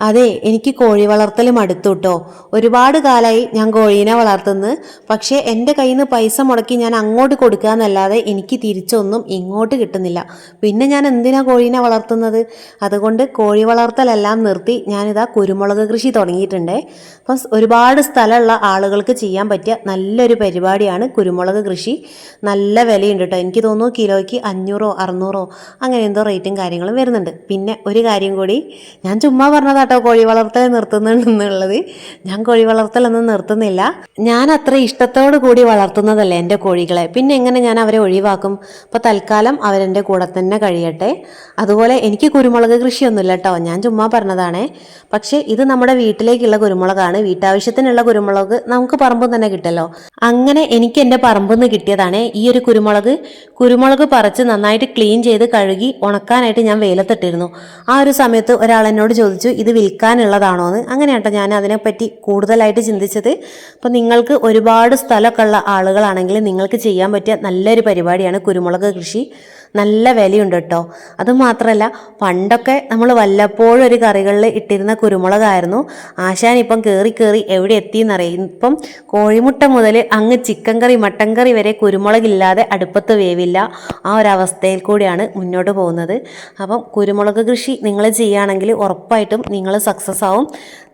അതെ, എനിക്ക് കോഴി വളർത്തൽ മടുത്തു ട്ടോ. ഒരുപാട് കാലമായി ഞാൻ കോഴീനെ വളർത്തുന്നു. പക്ഷേ എൻ്റെ കയ്യിൽ നിന്ന് പൈസ മുടക്കി ഞാൻ അങ്ങോട്ട് കൊടുക്കുക എന്നല്ലാതെ എനിക്ക് തിരിച്ചൊന്നും ഇങ്ങോട്ട് കിട്ടുന്നില്ല. പിന്നെ ഞാൻ എന്തിനാ കോഴീനെ വളർത്തുന്നത്? അതുകൊണ്ട് കോഴി വളർത്തലെല്ലാം നിർത്തി ഞാനിതാ കുരുമുളക് കൃഷി തുടങ്ങിയിട്ടുണ്ട്. അപ്പം ഒരുപാട് സ്ഥലമുള്ള ആളുകൾക്ക് ചെയ്യാൻ പറ്റിയ നല്ലൊരു പരിപാടിയാണ് കുരുമുളക് കൃഷി. നല്ല വിലയുണ്ട് കേട്ടോ. എനിക്ക് തോന്നുന്നു കിലോയ്ക്ക് 500 600 അങ്ങനെ എന്തോ റേറ്റും കാര്യങ്ങളും വരുന്നുണ്ട്. പിന്നെ ഒരു കാര്യം കൂടി, ഞാൻ ചുമ്മാ പറഞ്ഞതാ കോഴി വളർത്തൽ നിർത്തുന്നുണ്ടെന്നുള്ളത്. ഞാൻ കോഴി വളർത്തലൊന്നും നിർത്തുന്നില്ല. ഞാൻ അത്ര ഇഷ്ടത്തോടു കൂടി വളർത്തുന്നതല്ലേ എൻ്റെ കോഴികളെ, പിന്നെ എങ്ങനെ ഞാൻ അവരെ ഒഴിവാക്കും? അപ്പോൾ തൽക്കാലം അവരെൻ്റെ കൂടെ തന്നെ കഴിയട്ടെ. അതുപോലെ എനിക്ക് കുരുമുളക് കൃഷിയൊന്നുമില്ല കേട്ടോ, ഞാൻ ചുമ്മാ പറഞ്ഞതാണേ. പക്ഷേ ഇത് നമ്മുടെ വീട്ടിലേക്കുള്ള കുരുമുളകാണ്. വീട്ടാവശ്യത്തിനുള്ള കുരുമുളക് നമുക്ക് പറമ്പിൽ തന്നെ കിട്ടല്ലോ. അങ്ങനെ എനിക്ക് എൻ്റെ പറമ്പിൽ നിന്ന് കിട്ടിയതാണ് ഈ ഒരു കുരുമുളക് പറിച്ച് നന്നായിട്ട് ക്ലീൻ ചെയ്ത് കഴുകി ഉണക്കാനായിട്ട് ഞാൻ വെയിലത്തിട്ടിരുന്നു. ആ ഒരു സമയത്ത് ഒരാൾ എന്നോട് ചോദിച്ചു, ഇത് വിൽക്കാനുള്ളതാണോ എന്ന്. അങ്ങനെയാട്ടോ ഞാൻ അതിനെപ്പറ്റി കൂടുതലായിട്ട് ചിന്തിച്ചത്. അപ്പം നിങ്ങൾക്ക് ഒരുപാട് സ്ഥലമൊക്കെ ഉള്ള ആളുകളാണെങ്കിൽ നിങ്ങൾക്ക് ചെയ്യാൻ പറ്റിയ നല്ലൊരു പരിപാടിയാണ് കുരുമുളക് കൃഷി. നല്ല വിലയുണ്ട് കേട്ടോ. അതുമാത്രമല്ല, പണ്ടൊക്കെ നമ്മൾ വല്ലപ്പോഴും ഒരു കറികളിൽ ഇട്ടിരുന്ന കുരുമുളകായിരുന്നു. ആശാൻ ഇപ്പം കയറി എവിടെ എത്തിയെന്നറിയാം. ഇപ്പം കോഴിമുട്ട മുതൽ അങ്ങ് ചിക്കൻ കറി മട്ടൻ കറി വരെ കുരുമുളകില്ലാതെ അടുപ്പത്ത് വേവില്ല. ആ ഒരവസ്ഥയിൽ കൂടിയാണ് മുന്നോട്ട് പോകുന്നത്. അപ്പം കുരുമുളക് കൃഷി നിങ്ങൾ ചെയ്യുകയാണെങ്കിൽ ഉറപ്പായിട്ടും നിങ്ങൾ സക്സസ് ആവും.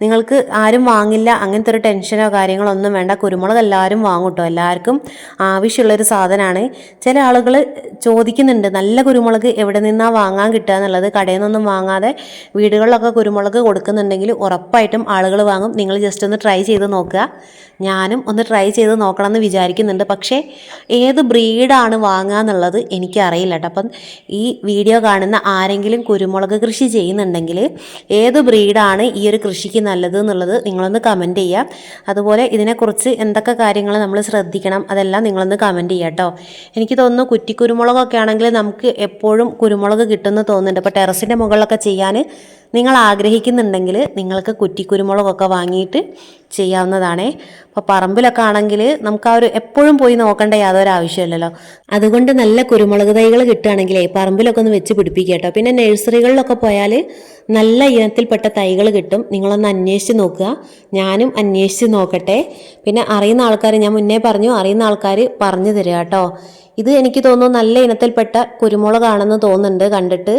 നിങ്ങൾക്ക് ആരും വാങ്ങില്ല അങ്ങനത്തെ ഒരു ടെൻഷനോ കാര്യങ്ങളോ ഒന്നും വേണ്ട. കുരുമുളക് എല്ലാവരും വാങ്ങും കേട്ടോ. എല്ലാവർക്കും ആവശ്യമുള്ളൊരു സാധനമാണ്. ചില ആളുകൾ ചോദിക്കുന്നുണ്ട്, നല്ല കുരുമുളക് എവിടെ നിന്നാണ് വാങ്ങാൻ കിട്ടുക എന്നുള്ളത്. കടയിൽ നിന്നൊന്നും വാങ്ങാതെ വീടുകളിലൊക്കെ കുരുമുളക് കൊടുക്കുന്നുണ്ടെങ്കിൽ ഉറപ്പായിട്ടും ആളുകൾ വാങ്ങും. നിങ്ങൾ ജസ്റ്റ് ഒന്ന് ട്രൈ ചെയ്ത് നോക്കുക. ഞാനും ഒന്ന് ട്രൈ ചെയ്ത് നോക്കണം എന്ന് വിചാരിക്കുന്നുണ്ട്. പക്ഷേ ഏത് ബ്രീഡാണ് വാങ്ങുക എന്നുള്ളത് എനിക്കറിയില്ല കേട്ടോ. അപ്പം ഈ വീഡിയോ കാണുന്ന ആരെങ്കിലും കുരുമുളക് കൃഷി ചെയ്യുന്നുണ്ടെങ്കിൽ ഏത് ബ്രീഡാണ് ഈ ഒരു കൃഷിക്ക് നല്ലത് എന്നുള്ളത് നിങ്ങളൊന്ന് കമൻറ്റ് ചെയ്യുക. അതുപോലെ ഇതിനെക്കുറിച്ച് എന്തൊക്കെ കാര്യങ്ങൾ നമ്മൾ ശ്രദ്ധിക്കണം അതെല്ലാം നിങ്ങളൊന്ന് കമൻറ്റ് ചെയ്യുക കേട്ടോ. എനിക്ക് തോന്നുന്നു കുറ്റിക്കുരുമുളകൊക്കെ ആണെങ്കിൽ നമുക്ക് എപ്പോഴും കുരുമുളക് കിട്ടുമെന്ന് തോന്നുന്നുണ്ട്. അപ്പോൾ ടെറസിൻ്റെ മുകളിലൊക്കെ ചെയ്യാൻ നിങ്ങൾ ആഗ്രഹിക്കുന്നുണ്ടെങ്കിൽ നിങ്ങൾക്ക് കുറ്റിക്കുരുമുളകൊക്കെ വാങ്ങിയിട്ട് ചെയ്യാവുന്നതാണേ. അപ്പോൾ പറമ്പിലൊക്കെ ആണെങ്കിൽ നമുക്ക് ആ ഒരു എപ്പോഴും പോയി നോക്കേണ്ട യാതൊരു ആവശ്യമില്ലല്ലോ. അതുകൊണ്ട് നല്ല കുരുമുളക് തൈകൾ കിട്ടുകയാണെങ്കിലേ പറമ്പിലൊക്കെ ഒന്ന് വെച്ച് പിടിപ്പിക്കുക കേട്ടോ. പിന്നെ നഴ്സറികളിലൊക്കെ പോയാൽ നല്ല ഇനത്തിൽപ്പെട്ട തൈകൾ കിട്ടും. നിങ്ങളൊന്ന് അന്വേഷിച്ച് നോക്കുക. ഞാനും അന്വേഷിച്ച് നോക്കട്ടെ. പിന്നെ അറിയുന്ന ആൾക്കാർ, ഞാൻ മുന്നേ പറഞ്ഞു, അറിയുന്ന ആൾക്കാർ പറഞ്ഞു തരിക കേട്ടോ. ഇത് എനിക്ക് തോന്നുന്നു നല്ല ഇനത്തിൽപ്പെട്ട കുരുമുളകാണെന്ന് തോന്നുന്നുണ്ട് കണ്ടിട്ട്.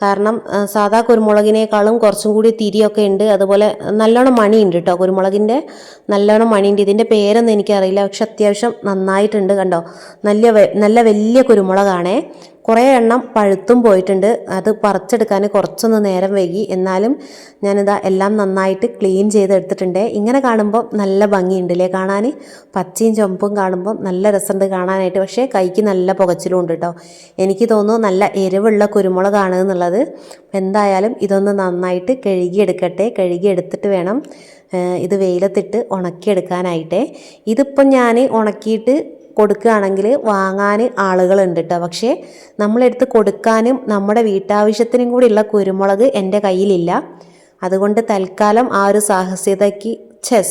കാരണം സാധാ കുരുമുളകിനേക്കാളും കുറച്ചും കൂടി തിരിയൊക്കെ ഉണ്ട്. അതുപോലെ നല്ലോണം മണിയുണ്ട് കേട്ടോ. കുരുമുളകിൻ്റെ നല്ലോണം മണിയുണ്ട്. ഇതിൻ്റെ പേരൊന്നും എനിക്കറിയില്ല, പക്ഷെ അത്യാവശ്യം നന്നായിട്ടുണ്ട് കണ്ടോ. നല്ല വലിയ കുരുമുളകാണേ. കുറേ എണ്ണം പഴുത്തും പോയിട്ടുണ്ട്. അത് പറിച്ചെടുക്കാൻ കുറച്ചൊന്ന് നേരം വൈകി. എന്നാലും ഞാനിതാ എല്ലാം നന്നായിട്ട് ക്ലീൻ ചെയ്തെടുത്തിട്ടുണ്ട്. ഇങ്ങനെ കാണുമ്പോൾ നല്ല ഭംഗിയുണ്ടല്ലേ കാണാൻ. പച്ചയും ചുമപ്പും കാണുമ്പോൾ നല്ല രസമുണ്ട് കാണാനായിട്ട്. പക്ഷേ കൈക്ക് നല്ല പുകച്ചിലും ഉണ്ട് കേട്ടോ. എനിക്ക് തോന്നുന്നു നല്ല എരിവുള്ള കുരുമുളകാണ് എന്നുള്ളത്. എന്തായാലും ഇതൊന്ന് നന്നായിട്ട് കഴുകിയെടുക്കട്ടെ. കഴുകിയെടുത്തിട്ട് വേണം ഇത് വെയിലത്തിട്ട് ഉണക്കിയെടുക്കാനായിട്ടേ. ഇതിപ്പം ഞാൻ ഉണക്കിയിട്ട് കൊടുക്കുകയാണെങ്കിൽ വാങ്ങാൻ ആളുകളുണ്ട് കേട്ടോ. പക്ഷേ നമ്മളെടുത്ത് കൊടുക്കാനും നമ്മുടെ വീട്ടാവശ്യത്തിനും കൂടിയുള്ള കുരുമുളക് എൻ്റെ കയ്യിലില്ല. അതുകൊണ്ട് തൽക്കാലം ആ ഒരു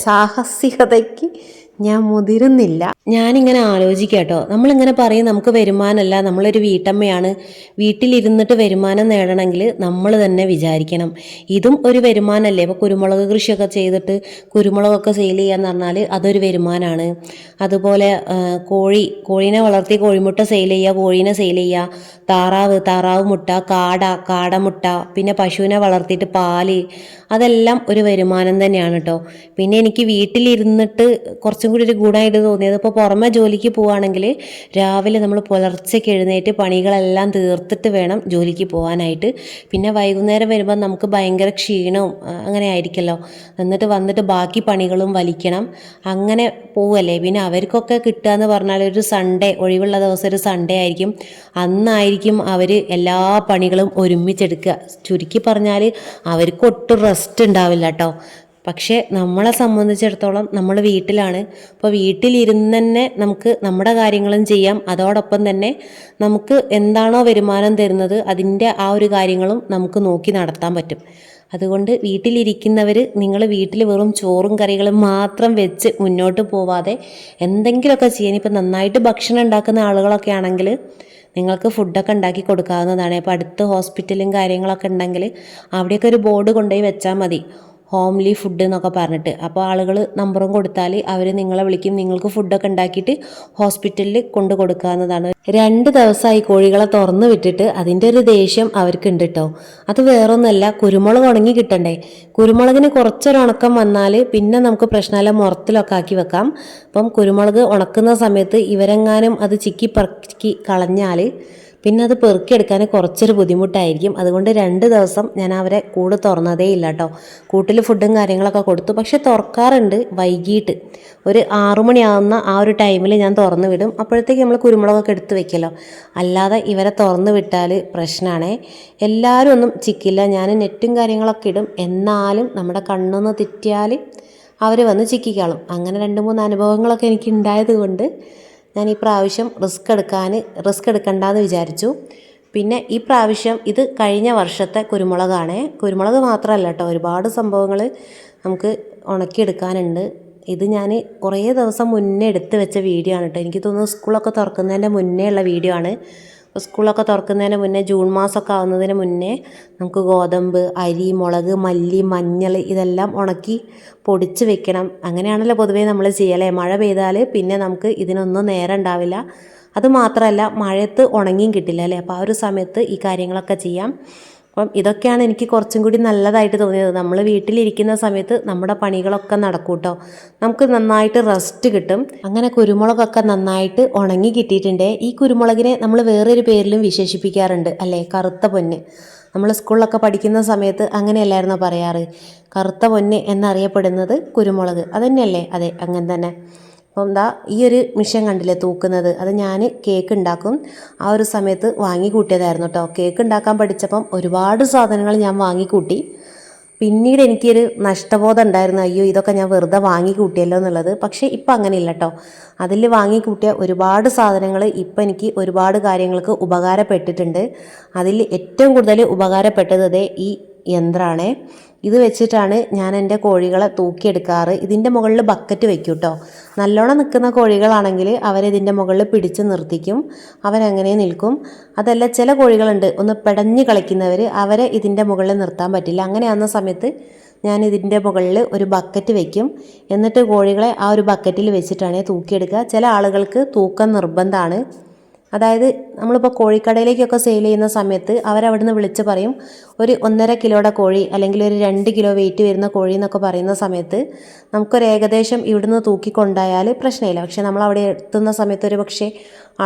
സാഹസികതയ്ക്ക് ഞാൻ മുതിരുന്നില്ല. ഞാനിങ്ങനെ ആലോചിക്കാം കേട്ടോ. നമ്മളിങ്ങനെ പറയും നമുക്ക് വരുമാനമല്ല, നമ്മളൊരു വീട്ടമ്മയാണ്, വീട്ടിലിരുന്നിട്ട് വരുമാനം നേടണമെങ്കിൽ നമ്മൾ തന്നെ വിചാരിക്കണം. ഇതും ഒരു വരുമാനമല്ലേ. ഇപ്പോൾ കുരുമുളക് കൃഷിയൊക്കെ ചെയ്തിട്ട് കുരുമുളകൊക്കെ സെയിൽ ചെയ്യാന്ന് പറഞ്ഞാൽ അതൊരു വരുമാനമാണ്. അതുപോലെ കോഴീനെ വളർത്തി കോഴിമുട്ട സെയിൽ ചെയ്യുക, കോഴീനെ സെയിൽ ചെയ്യുക, താറാവ് മുട്ട, കാടമുട്ട, പിന്നെ പശുവിനെ വളർത്തിയിട്ട് പാല്, അതെല്ലാം ഒരു വരുമാനം തന്നെയാണ് കേട്ടോ. പിന്നെ എനിക്ക് വീട്ടിലിരുന്നിട്ട് കുറച്ചും കൂടി ഒരു ഗുണമായിട്ട് തോന്നിയത്, ഇപ്പോൾ പുറമെ ജോലിക്ക് പോവുകയാണെങ്കിൽ രാവിലെ നമ്മൾ പുലർച്ചയ്ക്ക് എഴുന്നേറ്റ് പണികളെല്ലാം തീർത്തിട്ട് വേണം ജോലിക്ക് പോകാനായിട്ട്. പിന്നെ വൈകുന്നേരം വരുമ്പോൾ നമുക്ക് ഭയങ്കര ക്ഷീണവും അങ്ങനെ ആയിരിക്കുമല്ലോ. എന്നിട്ട് വന്നിട്ട് ബാക്കി പണികളും വലിക്കണം, അങ്ങനെ പോവല്ലേ. പിന്നെ അവർക്കൊക്കെ കിട്ടുക എന്ന് പറഞ്ഞാൽ ഒരു സൺഡേ, ഒഴിവുള്ള ദിവസം ഒരു സൺഡേ ആയിരിക്കും. അന്നായിരിക്കും അവർ എല്ലാ പണികളും ഒരുമിച്ചെടുക്കുക. ചുരുക്കി പറഞ്ഞാൽ അവർക്ക് ഒട്ടും റെസ്റ്റ് ഉണ്ടാവില്ല കേട്ടോ. പക്ഷേ നമ്മളെ സംബന്ധിച്ചിടത്തോളം നമ്മൾ വീട്ടിലാണ്. അപ്പോൾ വീട്ടിലിരുന്ന് തന്നെ നമുക്ക് നമ്മുടെ കാര്യങ്ങളും ചെയ്യാം. അതോടൊപ്പം തന്നെ നമുക്ക് എന്താണോ വരുമാനം തരുന്നത് അതിൻ്റെ ആ ഒരു കാര്യങ്ങളും നമുക്ക് നോക്കി നടത്താൻ പറ്റും. അതുകൊണ്ട് വീട്ടിലിരിക്കുന്നവർ, നിങ്ങൾ വീട്ടിൽ വെറും ചോറും കറികളും മാത്രം വെച്ച് മുന്നോട്ട് പോവാതെ എന്തെങ്കിലുമൊക്കെ ചെയ്യാൻ. ഇപ്പം നന്നായിട്ട് ഭക്ഷണം ഉണ്ടാക്കുന്ന ആളുകളൊക്കെ ആണെങ്കിൽ നിങ്ങൾക്ക് ഫുഡൊക്കെ ഉണ്ടാക്കി കൊടുക്കാവുന്നതാണ്. അപ്പോൾ അടുത്ത് ഹോസ്പിറ്റലും കാര്യങ്ങളൊക്കെ ഉണ്ടെങ്കിൽ അവിടെയൊക്കെ ഒരു ബോർഡ് കൊണ്ടുപോയി വെച്ചാൽ മതി, ഹോംലി ഫുഡ് എന്നൊക്കെ പറഞ്ഞിട്ട്. അപ്പോൾ ആളുകൾ നമ്പറും കൊടുത്താൽ അവർ നിങ്ങളെ വിളിക്കും, നിങ്ങൾക്ക് ഫുഡൊക്കെ ഉണ്ടാക്കിയിട്ട് ഹോസ്പിറ്റലിൽ കൊണ്ടു കൊടുക്കാവുന്നതാണ്. 2 ദിവസമായി കോഴികളെ തുറന്നു വിട്ടിട്ട് അതിൻ്റെ ഒരു ദേഷ്യം അവർക്കുണ്ട് കേട്ടോ. അത് വേറൊന്നുമല്ല, കുരുമുളക് ഉണങ്ങി കിട്ടണ്ടേ. കുരുമുളകിന് കുറച്ചൊരു ഉണക്കം വന്നാൽ പിന്നെ നമുക്ക് പ്രശ്നമല്ല, മുറത്തിലൊക്കെ ആക്കി വെക്കാം. അപ്പം കുരുമുളക് ഉണക്കുന്ന സമയത്ത് ഇവരെങ്ങാനും അത് ചിക്കി പറക്കി കളഞ്ഞാൽ പിന്നെ അത് പെറുക്കിയെടുക്കാൻ കുറച്ചൊരു ബുദ്ധിമുട്ടായിരിക്കും. അതുകൊണ്ട് 2 ദിവസം ഞാൻ അവരെ കൂട് തുറന്നതേ ഇല്ല കേട്ടോ. കൂട്ടിൽ ഫുഡും കാര്യങ്ങളൊക്കെ കൊടുത്തു, പക്ഷെ തുറക്കാറുണ്ട് വൈകിട്ട്. ഒരു 6 മണിയാവുന്ന ആ ഒരു ടൈമിൽ ഞാൻ തുറന്നു വിടും. അപ്പോഴത്തേക്ക് നമ്മൾ കുരുമുളകൊക്കെ എടുത്ത് വെക്കല്ലോ. അല്ലാതെ ഇവരെ തുറന്നു വിട്ടാൽ പ്രശ്നമാണേ. എല്ലാവരും ഒന്നും ചിക്കില്ല, ഞാൻ നെറ്റും കാര്യങ്ങളൊക്കെ ഇടും. എന്നാലും നമ്മുടെ കണ്ണൊന്ന് തെറ്റിയാൽ അവർ വന്ന് ചിക്കിക്കാളും. അങ്ങനെ 2-3 അനുഭവങ്ങളൊക്കെ എനിക്ക് ഉണ്ടായത് കൊണ്ട് ഞാൻ ഈ പ്രാവശ്യം റിസ്ക് എടുക്കണ്ടെന്ന് വിചാരിച്ചു. പിന്നെ ഈ പ്രാവശ്യം ഇത് കഴിഞ്ഞ വർഷത്തെ കുരുമുളകാണ്. കുരുമുളക് മാത്രമല്ല കേട്ടോ, ഒരുപാട് സംഭവങ്ങൾ നമുക്ക് ഉണക്കിയെടുക്കാനുണ്ട്. ഇത് ഞാൻ കുറേ ദിവസം മുന്നേ എടുത്ത് വെച്ച വീഡിയോ ആണ് കേട്ടോ. എനിക്ക് തോന്നുന്നു സ്കൂളൊക്കെ തുറക്കുന്നതിൻ്റെ മുന്നേ ഉള്ള വീഡിയോ ആണ്. സ്കൂളൊക്കെ തുറക്കുന്നതിന് മുന്നേ ജൂൺ മാസമൊക്കെ ആവുന്നതിന് മുന്നേ നമുക്ക് ഗോതമ്പ്, അരി, മുളക്, മല്ലി, മഞ്ഞൾ ഇതെല്ലാം ഉണക്കി പൊടിച്ച് വെക്കണം. അങ്ങനെയാണല്ലോ പൊതുവേ നമ്മൾ ചെയ്യലേ. മഴ പെയ്താൽ പിന്നെ നമുക്ക് ഇതിനൊന്നും നേരം ഉണ്ടാവില്ല. അതുമാത്രമല്ല മഴയത്ത് ഉണങ്ങിയും കിട്ടില്ല അല്ലേ. അപ്പോൾ ആ ഒരു സമയത്ത് ഈ കാര്യങ്ങളൊക്കെ ചെയ്യാം. അപ്പം ഇതൊക്കെയാണ് എനിക്ക് കുറച്ചും കൂടി നല്ലതായിട്ട് തോന്നിയത്. നമ്മൾ വീട്ടിലിരിക്കുന്ന സമയത്ത് നമ്മുടെ പണികളൊക്കെ നടക്കും കേട്ടോ. നമുക്ക് നന്നായിട്ട് റെസ്റ്റ് കിട്ടും. അങ്ങനെ കുരുമുളകൊക്കെ നന്നായിട്ട് ഉണങ്ങി കിട്ടിയിട്ടുണ്ട്. ഈ കുരുമുളകിനെ നമ്മൾ വേറൊരു പേരിലും വിശേഷിപ്പിക്കാറുണ്ട് അല്ലേ, കറുത്ത പൊന്ന്. നമ്മൾ സ്കൂളിലൊക്കെ പഠിക്കുന്ന സമയത്ത് അങ്ങനെയല്ലായിരുന്നോ പറയാറ്, കറുത്ത പൊന്ന് എന്നറിയപ്പെടുന്നത് കുരുമുളക്. അതുതന്നെയല്ലേ? അതെ, അങ്ങനെ തന്നെ. അപ്പം എന്താ ഈ ഒരു മിഷൻ കണ്ടില്ലേ തൂക്കുന്നത്, അത് ഞാൻ കേക്ക് ഉണ്ടാക്കും ആ ഒരു സമയത്ത് വാങ്ങിക്കൂട്ടിയതായിരുന്നു കേട്ടോ. കേക്ക് ഉണ്ടാക്കാൻ പഠിച്ചപ്പം ഒരുപാട് സാധനങ്ങൾ ഞാൻ വാങ്ങിക്കൂട്ടി. പിന്നീട് എനിക്കൊരു നഷ്ടബോധം ഉണ്ടായിരുന്നു, അയ്യോ ഇതൊക്കെ ഞാൻ വെറുതെ വാങ്ങിക്കൂട്ടിയല്ലോ എന്നുള്ളത്. പക്ഷേ ഇപ്പം അങ്ങനെയില്ല കേട്ടോ. അതിൽ വാങ്ങിക്കൂട്ടിയ ഒരുപാട് സാധനങ്ങൾ ഇപ്പം എനിക്ക് ഒരുപാട് കാര്യങ്ങൾക്ക് ഉപകാരപ്പെട്ടിട്ടുണ്ട്. അതിൽ ഏറ്റവും കൂടുതൽ ഉപകാരപ്പെട്ടത് ഈ യന്ത്രമാണ്. ഇത് വെച്ചിട്ടാണ് ഞാൻ എൻ്റെ കോഴികളെ തൂക്കിയെടുക്കാറ്. ഇതിൻ്റെ മുകളിൽ ബക്കറ്റ് വെക്കും കേട്ടോ. നല്ലോണം നിൽക്കുന്ന കോഴികളാണെങ്കിൽ അവരിതിൻ്റെ മുകളിൽ പിടിച്ച് നിർത്തിക്കും, അവരങ്ങനെ നിൽക്കും. അതല്ല, ചില കോഴികളുണ്ട് ഒന്ന് പെടഞ്ഞ് കളിക്കുന്നവർ, അവരെ ഇതിൻ്റെ മുകളിൽ നിർത്താൻ പറ്റില്ല. അങ്ങനെയാകുന്ന സമയത്ത് ഞാൻ ഇതിൻ്റെ മുകളിൽ ഒരു ബക്കറ്റ് വെക്കും. എന്നിട്ട് കോഴികളെ ആ ഒരു ബക്കറ്റിൽ വെച്ചിട്ടാണ് തൂക്കിയെടുക്കുക. ചില ആളുകൾക്ക് തൂക്കം നിർബന്ധമാണ്. അതായത് നമ്മളിപ്പോൾ കോഴിക്കടയിലേക്കൊക്കെ സെയിൽ ചെയ്യുന്ന സമയത്ത് അവരവിടുന്ന് വിളിച്ച് പറയും, ഒരു 1.5 കിലോയുടെ കോഴി അല്ലെങ്കിൽ ഒരു 2 കിലോ വെയിറ്റ് വരുന്ന കോഴി എന്നൊക്കെ പറയുന്ന സമയത്ത് നമുക്കൊരു ഏകദേശം ഇവിടുന്ന് തൂക്കിക്കൊണ്ടായാൽ പ്രശ്നമില്ല. പക്ഷേ നമ്മൾ അവിടെ എത്തുന്ന സമയത്ത് ഒരു പക്ഷേ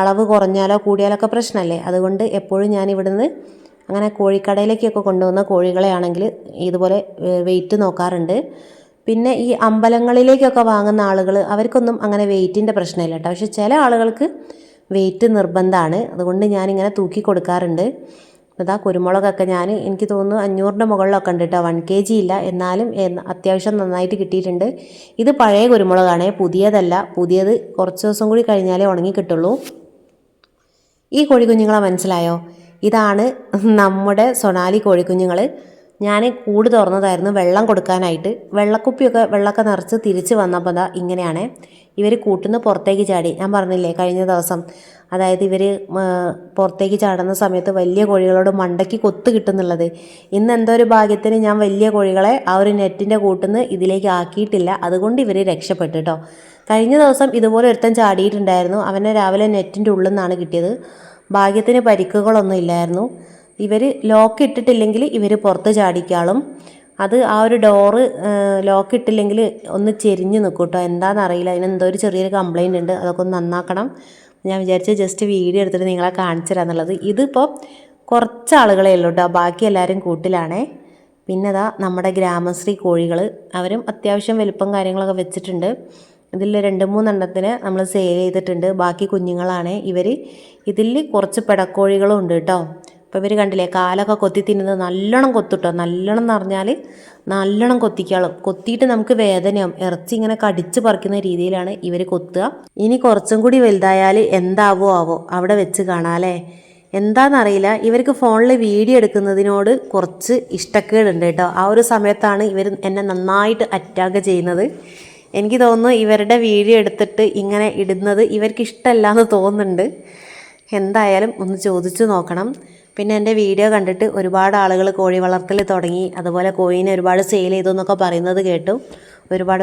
അളവ് കുറഞ്ഞാലോ കൂടിയാലോ ഒക്കെ പ്രശ്നമല്ലേ. അതുകൊണ്ട് എപ്പോഴും ഞാൻ ഇവിടുന്ന് അങ്ങനെ കോഴിക്കടയിലേക്കൊക്കെ കൊണ്ടുവന്ന കോഴികളെ ആണെങ്കിൽ ഇതുപോലെ വെയിറ്റ് നോക്കാറുണ്ട്. പിന്നെ ഈ അമ്പലങ്ങളിലേക്കൊക്കെ വാങ്ങുന്ന ആളുകൾ അവർക്കൊന്നും അങ്ങനെ വെയിറ്റിൻ്റെ പ്രശ്നമില്ല കേട്ടോ. പക്ഷേ ചില ആളുകൾക്ക് വെയിറ്റ് നിർബന്ധമാണ്. അതുകൊണ്ട് ഞാനിങ്ങനെ തൂക്കി കൊടുക്കാറുണ്ട്. അതാ കുരുമുളകൊക്കെ എനിക്ക് തോന്നുന്നു 500ൻ്റെ മുകളിലൊക്കെ ഉണ്ട് കേട്ടോ. 1 kg ഇല്ല, എന്നാലും അത്യാവശ്യം നന്നായിട്ട് കിട്ടിയിട്ടുണ്ട്. ഇത് പഴയ കുരുമുളകാണ്, പുതിയതല്ല. പുതിയത് കുറച്ച് ദിവസം കൂടി കഴിഞ്ഞാലേ ഉണങ്ങി കിട്ടുള്ളൂ. ഈ കോഴിക്കുഞ്ഞുങ്ങളെ മനസ്സിലായോ? ഇതാണ് നമ്മുടെ സൊണാലി കോഴിക്കുഞ്ഞുങ്ങൾ. ഞാൻ കൂട് തുറന്നതായിരുന്നു വെള്ളം കൊടുക്കാനായിട്ട്. വെള്ളമൊക്കെ നിറച്ച് തിരിച്ച് വന്നപ്പോൾ ദാ ഇങ്ങനെയാണ്. ഇവർ കൂട്ടിന്ന് പുറത്തേക്ക് ചാടി. ഞാൻ പറഞ്ഞില്ലേ കഴിഞ്ഞ ദിവസം, അതായത് ഇവർ പുറത്തേക്ക് ചാടുന്ന സമയത്ത് വലിയ കോഴികളോട് മണ്ടയ്ക്ക് കൊത്ത് കിട്ടുന്നുള്ളത്. ഇന്ന് എന്തോ ഒരു ഭാഗ്യത്തിന് ഞാൻ വലിയ കോഴികളെ ആ ഒരു നെറ്റിൻ്റെ കൂട്ടിന്ന് ഇതിലേക്ക് ആക്കിയിട്ടില്ല. അതുകൊണ്ട് ഇവർ രക്ഷപ്പെട്ടു കേട്ടോ. കഴിഞ്ഞ ദിവസം ഇതുപോലെ ഒരുത്തൻ ചാടിയിട്ടുണ്ടായിരുന്നു. അവനെ രാവിലെ നെറ്റിൻ്റെ ഉള്ളിൽ നിന്നാണ് കിട്ടിയത്. ഭാഗ്യത്തിന് പരിക്കുകളൊന്നും ഇല്ലായിരുന്നു. ഇവർ ലോക്ക് ഇട്ടിട്ടില്ലെങ്കിൽ ഇവർ പുറത്ത് ചാടിക്കാളും. അത് ആ ഒരു ഡോറ് ലോക്ക് ഇട്ടില്ലെങ്കിൽ ഒന്ന് ചെരിഞ്ഞ് നിൽക്കും കേട്ടോ. എന്താണെന്നറിയില്ല, അതിനെന്തോ ഒരു ചെറിയൊരു കംപ്ലയിൻ്റ് ഉണ്ട്. അതൊക്കെ ഒന്ന് നന്നാക്കണം. ഞാൻ വിചാരിച്ച് ജസ്റ്റ് വീഡിയോ എടുത്തിട്ട് നിങ്ങളെ കാണിച്ചു തരാമെന്നുള്ളത്. ഇതിപ്പോൾ കുറച്ച് ആളുകളേ ഉള്ളൂ കേട്ടോ, ബാക്കി എല്ലാവരും കൂട്ടിലാണേ. പിന്നെ അതാ നമ്മുടെ ഗ്രാമശ്രീ കോഴികൾ, അവരും അത്യാവശ്യം വലിപ്പം കാര്യങ്ങളൊക്കെ വെച്ചിട്ടുണ്ട്. ഇതിൽ 2-3 എണ്ണത്തിന് നമ്മൾ സെയിൽ ചെയ്തിട്ടുണ്ട്. ബാക്കി കുഞ്ഞുങ്ങളാണ് ഇവർ. ഇതിൽ കുറച്ച് പിടക്കോഴികളും ഉണ്ട് കേട്ടോ. അപ്പോൾ ഇവർ കണ്ടില്ലേ കാലൊക്കെ കൊത്തി തിന്നുന്നത്. നല്ലോണം കൊത്തിട്ടോ, നല്ലോണം എന്ന് പറഞ്ഞാൽ നല്ലോണം കൊത്തിക്കാളും. കൊത്തിയിട്ട് നമുക്ക് വേദനയാവും. ഇറച്ചി ഇങ്ങനെ കടിച്ച് പറിക്കുന്ന രീതിയിലാണ് ഇവർ കൊത്തുക. ഇനി കുറച്ചും കൂടി വലുതായാൽ എന്താവോ അവിടെ വെച്ച് കാണാമല്ലേ. എന്താണെന്നറിയില്ല, ഇവർക്ക് ഫോണിൽ വീഡിയോ എടുക്കുന്നതിനോട് കുറച്ച് ഇഷ്ടക്കേടുണ്ട് കേട്ടോ. ആ ഒരു സമയത്താണ് ഇവർ എന്നെ നന്നായിട്ട് അറ്റാക്ക് ചെയ്യുന്നത്. എനിക്ക് തോന്നുന്നു ഇവരുടെ വീഡിയോ എടുത്തിട്ട് ഇങ്ങനെ ഇടുന്നത് ഇവർക്ക് ഇഷ്ടമല്ല എന്ന് തോന്നുന്നുണ്ട്. എന്തായാലും ഒന്ന് ചോദിച്ചു നോക്കണം. പിന്നെ എൻ്റെ വീഡിയോ കണ്ടിട്ട് ഒരുപാട് ആളുകൾ കോഴി വളർത്തൽ തുടങ്ങി, അതുപോലെ കോഴീനെ ഒരുപാട് സെയിൽ ചെയ്തു എന്നൊക്കെ പറയുന്നത് കേട്ടു.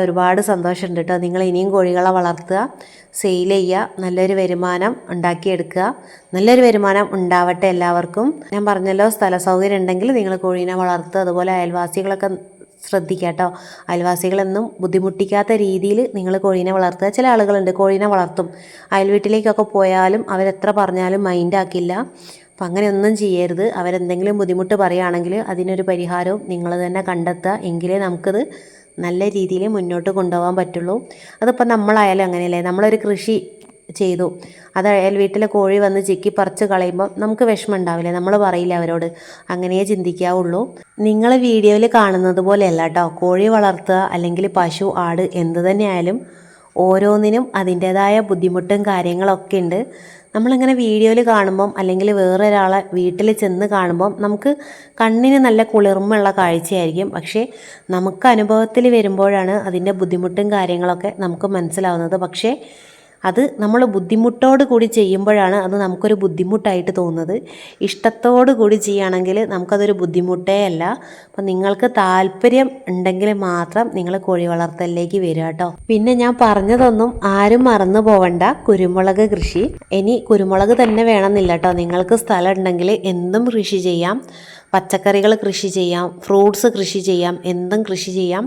ഒരുപാട് സന്തോഷമുണ്ട് കേട്ടോ. നിങ്ങൾ ഇനിയും കോഴികളെ വളർത്തുക, സെയിൽ ചെയ്യുക, നല്ലൊരു വരുമാനം ഉണ്ടാക്കിയെടുക്കുക. നല്ലൊരു വരുമാനം ഉണ്ടാവട്ടെ എല്ലാവർക്കും. ഞാൻ പറഞ്ഞല്ലോ, സ്ഥല സൗകര്യം ഉണ്ടെങ്കിൽ നിങ്ങൾ കോഴീനെ വളർത്തുക. അതുപോലെ അയൽവാസികളൊക്കെ ശ്രദ്ധിക്കുക കേട്ടോ. അയൽവാസികളെന്നും ബുദ്ധിമുട്ടിക്കാത്ത രീതിയിൽ നിങ്ങൾ കോഴീനെ വളർത്തുക. ചില ആളുകളുണ്ട് കോഴീനെ വളർത്തും, അയൽ വീട്ടിലേക്കൊക്കെ പോയാലും അവരെത്ര പറഞ്ഞാലും മൈൻഡാക്കില്ല. അപ്പം അങ്ങനെയൊന്നും ചെയ്യരുത്. അവരെന്തെങ്കിലും ബുദ്ധിമുട്ട് പറയുകയാണെങ്കിൽ അതിനൊരു പരിഹാരവും നിങ്ങൾ തന്നെ കണ്ടെത്തുക. എങ്കിലേ നമുക്കത് നല്ല രീതിയിൽ മുന്നോട്ട് കൊണ്ടുപോകാൻ പറ്റുള്ളൂ. അതിപ്പോൾ നമ്മളായാലും അങ്ങനെയല്ലേ, നമ്മളൊരു കൃഷി ചെയ്തു, അത് അയൽ വീട്ടിലെ കോഴി വന്ന് ചിക്കി പറിച്ച് കളയുമ്പോൾ നമുക്ക് വിഷമം ഉണ്ടാവില്ലേ? നമ്മൾ പറയില്ല അവരോട്, അങ്ങനെയേ ചിന്തിക്കാവുള്ളൂ. നിങ്ങൾ വീഡിയോയിൽ കാണുന്നത് പോലെയല്ല കേട്ടോ കോഴി വളർത്തുക, അല്ലെങ്കിൽ പശു, ആട് എന്ത് തന്നെയായാലും ഓരോന്നിനും അതിൻ്റേതായ ബുദ്ധിമുട്ടും കാര്യങ്ങളൊക്കെ ഉണ്ട്. നമ്മളിങ്ങനെ വീഡിയോയിൽ കാണുമ്പം, അല്ലെങ്കിൽ വേറൊരാളെ വീട്ടിൽ ചെന്ന് കാണുമ്പം നമുക്ക് കണ്ണിന് നല്ല കുളിർമയുള്ള കാഴ്ചയായിരിക്കും. പക്ഷേ നമുക്ക് അനുഭവത്തിൽ വരുമ്പോഴാണ് അതിൻ്റെ ബുദ്ധിമുട്ടും കാര്യങ്ങളൊക്കെ നമുക്ക് മനസ്സിലാവുന്നത്. പക്ഷേ അത് നമ്മൾ ബുദ്ധിമുട്ടോട് കൂടി ചെയ്യുമ്പോഴാണ് അത് നമുക്കൊരു ബുദ്ധിമുട്ടായിട്ട് തോന്നുന്നത്. ഇഷ്ടത്തോടു കൂടി ചെയ്യുകയാണെങ്കിൽ നമുക്കതൊരു ബുദ്ധിമുട്ടേ അല്ല. അപ്പം നിങ്ങൾക്ക് താല്പര്യം ഉണ്ടെങ്കിൽ മാത്രം നിങ്ങൾ കോഴി വളർത്തലിലേക്ക് വരിക കേട്ടോ. പിന്നെ ഞാൻ പറഞ്ഞതൊന്നും ആരും മറന്നു പോവണ്ട, കുരുമുളക് കൃഷി. ഇനി കുരുമുളക് തന്നെ വേണമെന്നില്ല കേട്ടോ, നിങ്ങൾക്ക് സ്ഥലം ഉണ്ടെങ്കിൽ എന്തും കൃഷി ചെയ്യാം. പച്ചക്കറികൾ കൃഷി ചെയ്യാം, ഫ്രൂട്ട്സ് കൃഷി ചെയ്യാം, എന്തും കൃഷി ചെയ്യാം.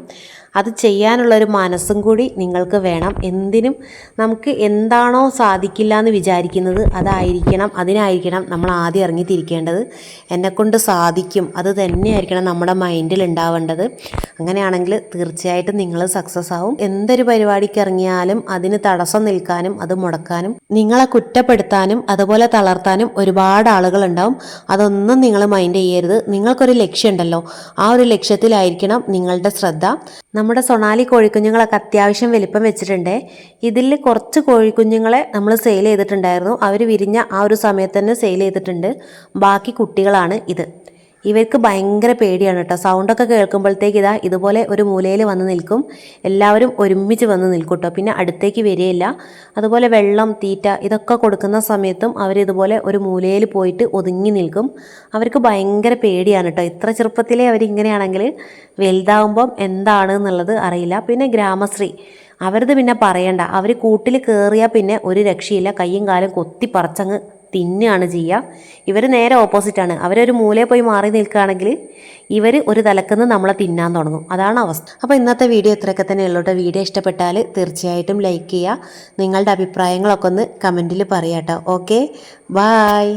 അത് ചെയ്യാനുള്ളൊരു മനസ്സും കൂടി നിങ്ങൾക്ക് വേണം. എന്തിനും നമുക്ക് എന്താണോ സാധിക്കില്ല എന്ന് വിചാരിക്കുന്നത് അതിനായിരിക്കണം നമ്മൾ ആദ്യം ഇറങ്ങിത്തിരിക്കേണ്ടത്. എന്നെക്കൊണ്ട് സാധിക്കും, അത് തന്നെയായിരിക്കണം നമ്മുടെ മൈൻഡിൽ ഉണ്ടാവേണ്ടത്. അങ്ങനെയാണെങ്കിൽ തീർച്ചയായിട്ടും നിങ്ങൾ സക്സസ് ആവും. എന്തൊരു പരിപാടിക്ക് ഇറങ്ങിയാലും അതിന് തടസ്സം നിൽക്കാനും അത് മുടക്കാനും നിങ്ങളെ കുറ്റപ്പെടുത്താനും അതുപോലെ തളർത്താനും ഒരുപാട് ആളുകളുണ്ടാവും. അതൊന്നും നിങ്ങൾ മൈൻഡ് ചെയ്യരുത്. നിങ്ങൾക്കൊരു ലക്ഷ്യമുണ്ടല്ലോ, ആ ഒരു ലക്ഷ്യത്തിലായിരിക്കണം നിങ്ങളുടെ ശ്രദ്ധ. നമ്മുടെ സൊണാലി കോഴിക്കുഞ്ഞുങ്ങളൊക്കെ അത്യാവശ്യം വലിപ്പം വെച്ചിട്ടുണ്ട്. ഇതിൽ കുറച്ച് കോഴിക്കുഞ്ഞുങ്ങളെ നമ്മൾ സെയിൽ ചെയ്തിട്ടുണ്ടായിരുന്നു. അവർ വിരിഞ്ഞ ആ ഒരു സമയത്ത് തന്നെ സെയിൽ ചെയ്തിട്ടുണ്ട്. ബാക്കി കുട്ടികളാണ് ഇത്. ഇവർക്ക് ഭയങ്കര പേടിയാണ് കേട്ടോ. സൗണ്ടൊക്കെ കേൾക്കുമ്പോഴത്തേക്ക് ഇതുപോലെ ഒരു മൂലയിൽ വന്ന് നിൽക്കും. എല്ലാവരും ഒരുമിച്ച് വന്ന് നിൽക്കും കേട്ടോ. പിന്നെ അടുത്തേക്ക് വരികയില്ല. അതുപോലെ വെള്ളം, തീറ്റ ഇതൊക്കെ കൊടുക്കുന്ന സമയത്തും അവരിതുപോലെ ഒരു മൂലയിൽ പോയിട്ട് ഒതുങ്ങി നിൽക്കും. അവർക്ക് ഭയങ്കര പേടിയാണ് കേട്ടോ. ഇത്ര ചെറുപ്പത്തിലേ അവരിങ്ങനെയാണെങ്കിൽ വലുതാവുമ്പം എന്താണ് എന്നുള്ളത് അറിയില്ല. പിന്നെ ഗ്രാമശ്രീ, അവരത് പിന്നെ പറയണ്ട. അവർ കൂട്ടിൽ കയറിയാൽ പിന്നെ ഒരു രക്ഷയില്ല, കയ്യും കാലും കൊത്തി പറിച്ചങ്ങ് തിന്നുകയാണ് ചെയ്യുക. ഇവർ നേരെ ഓപ്പോസിറ്റാണ്. അവരൊരു മൂലയിൽ പോയി മാറി നിൽക്കുകയാണെങ്കിൽ ഇവർ ഒരു തലക്കുന്ന് നമ്മളെ തിന്നാൻ തുടങ്ങും. അതാണ് അവസ്ഥ. അപ്പോൾ ഇന്നത്തെ വീഡിയോ ഇത്രയൊക്കെ തന്നെ ഉള്ളൂ കേട്ടോ. വീഡിയോ ഇഷ്ടപ്പെട്ടാൽ തീർച്ചയായിട്ടും ലൈക്ക് ചെയ്യുക. നിങ്ങളുടെ അഭിപ്രായങ്ങളൊക്കെ ഒന്ന് കമൻറ്റിൽ പറയാം കേട്ടോ. Okay, bye.